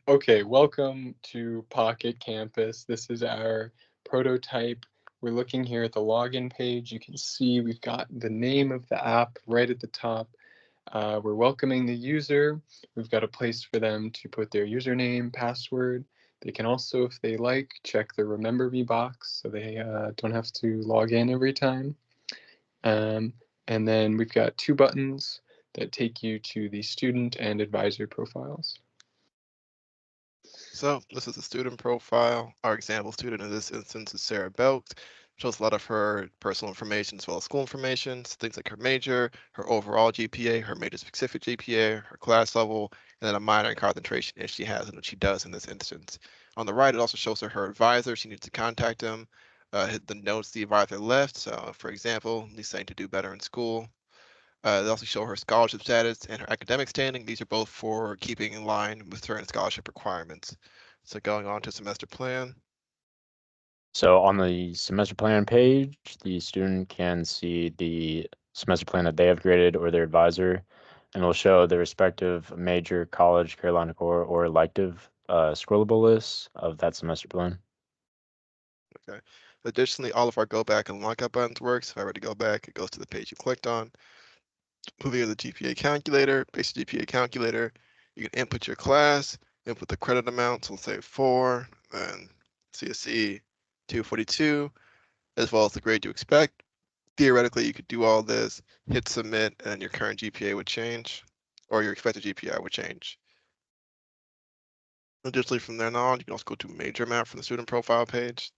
Okay, welcome to Pocket Campus. This is our prototype. We're looking here at the login page. You can see we've got the name of the app right at the top. We're welcoming the user. We've got a place for them to put their username, password. They can also, if they like, check the Remember Me box so they don't have to log in every time. And then we've got two buttons that take you to the student and advisor profiles. So this is the student profile. Our example student in this instance is Sarah Belk. Shows a lot of her personal information as well as school information, so things like her major, her overall GPA, her major specific GPA, her class level, and then a minor and concentration if she has and what she does in this instance. On the right, it also shows her advisor. She needs to contact him, hit the notes the advisor left. So for example, he's saying to do better in school. They also show her scholarship status and her academic standing. These are both for keeping in line with certain scholarship requirements. So going on to semester plan. So on the semester plan page, the student can see the semester plan that they have graded or their advisor, and it'll show the respective major, college, Carolina Core, or elective scrollable lists of that semester plan. Okay. Additionally, all of our go back and lockup buttons work. So if I were to go back, it goes to the page you clicked on. Moving to the GPA calculator, basic GPA calculator, you can input your class, input the credit amount, so let's say 4, and CSE 242, as well as the grade you expect. Theoretically, you could do all this, hit submit, and your current GPA would change, or your expected GPI would change. Additionally, from there on, you can also go to major map from the student profile page.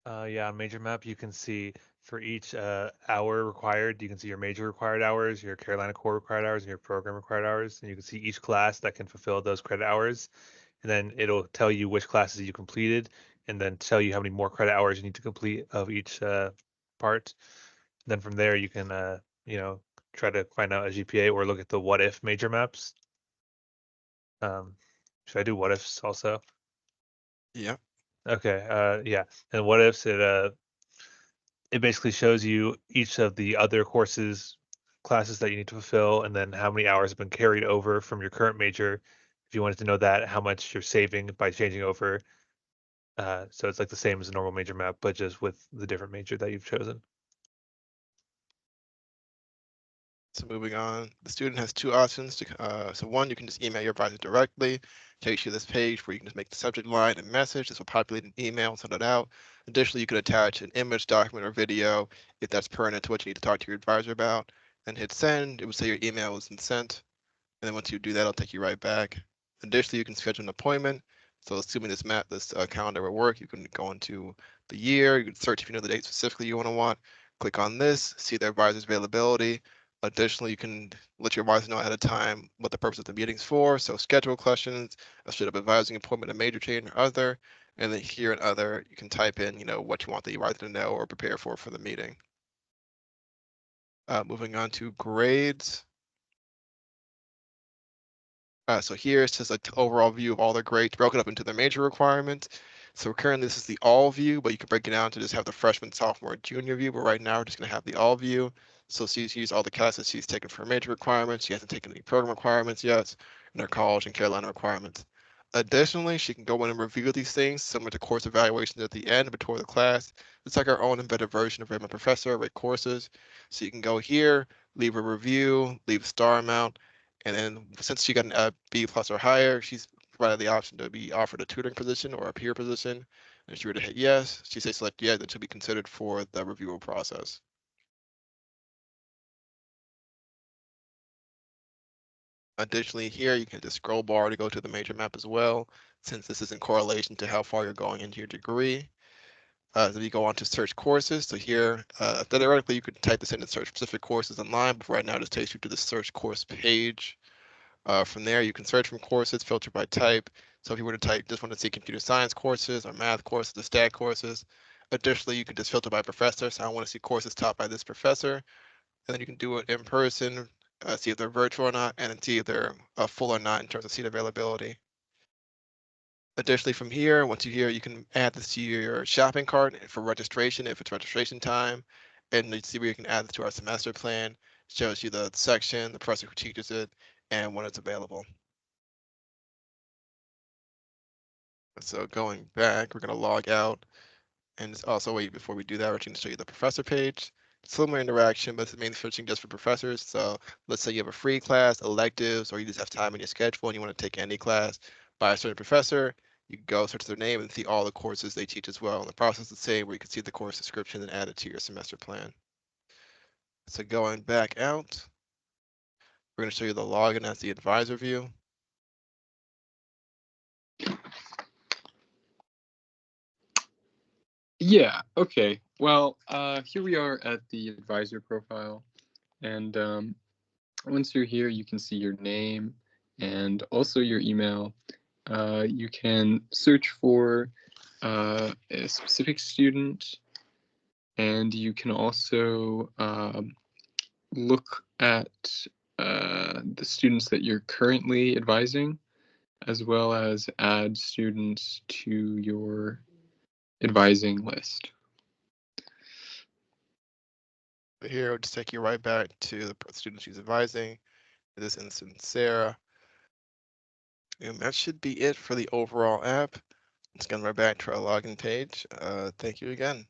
Yeah, on major map, you can see for each hour required, you can see your major required hours, your Carolina Core required hours, and your program required hours. And you can see each class that can fulfill those credit hours. And then it'll tell you which classes you completed, and then tell you how many more credit hours you need to complete of each part. And then from there, you can, try to find out a GPA or look at the what if major maps. Um, should I do what ifs also? Yeah. Okay, yeah. And what ifs it basically shows you each of the other courses classes that you need to fulfill and then how many hours have been carried over from your current major if you wanted to know that how much you're saving by changing over so it's like the same as a normal major map but just with the different major that you've chosen. So moving on, the student has two options. So one, you can just email your advisor directly. Takes you to this page where you can just make the subject line and message. This will populate an email, send it out. Additionally, you can attach an image, document, or video if that's pertinent to what you need to talk to your advisor about. And hit send. It will say your email has been sent. And then once you do that, it'll take you right back. Additionally, you can schedule an appointment. So assuming this calendar will work, you can go into the year. You can search if you know the date specifically you want. Click on this, see the advisor's availability. Additionally, you can let your advisor know ahead of time what the purpose of the meeting's for. So schedule questions, a straight up advising appointment, a major change or other. And then here and other, you can type in, what you want the advisor to know or prepare for the meeting. Moving on to grades. So here it's just an overall view of all their grades broken up into their major requirements. So currently this is the all view, but you can break it down to just have the freshman, sophomore, junior view. But right now we're just going to have the all view. So she's used all the classes she's taken for major requirements. She hasn't taken any program requirements yet, and her college and Carolina requirements. Additionally, she can go in and review these things, similar to course evaluations at the end before the class. It's like our own embedded version of Rate My Professor, rate courses. So you can go here, leave a review, leave a star amount, and then since she got an B plus or higher, she's provided the option to be offered a tutoring position or a peer position. And if she were to hit yes, she says select yes, then she'll be considered for the review process. Additionally, here you can hit the scroll bar to go to the major map as well, since this is in correlation to how far you're going into your degree. So you go on to search courses. So here, theoretically, you could type this in and search specific courses online, but right now it just takes you to the search course page. From there, you can search from courses, filter by type. So if you were to type, just want to see computer science courses or math courses or stat courses. Additionally, you can just filter by professor. So I want to see courses taught by this professor. And then you can do it in person, see if they're virtual or not, and then see if they're full or not in terms of seat availability. Additionally, from here, once you're here, you can add this to your shopping cart for registration if it's registration time. And you see where you can add this to our semester plan. It shows you the section, the professor who teaches it, and when it's available. So going back, we're going to log out. And it's also, wait, before we do that, we're going to show you the professor page. Similar interaction, but it's mainly searching just for professors. So let's say you have a free class, electives, or you just have time in your schedule and you want to take any class by a certain professor. You can go search their name and see all the courses they teach as well. And the process is the same, where you can see the course description and add it to your semester plan. So going back out, we're going to show you the login as the advisor view. Yeah, okay. Well, here we are at the advisor profile. And once you're here, you can see your name and also your email. You can search for a specific student, and you can also look at the students that you're currently advising, as well as add students to your advising list. Here, it'll just take you right back to the student she's advising. In this instance, Sarah. And that should be it for the overall app. Let's get right back to our login page. Thank you again.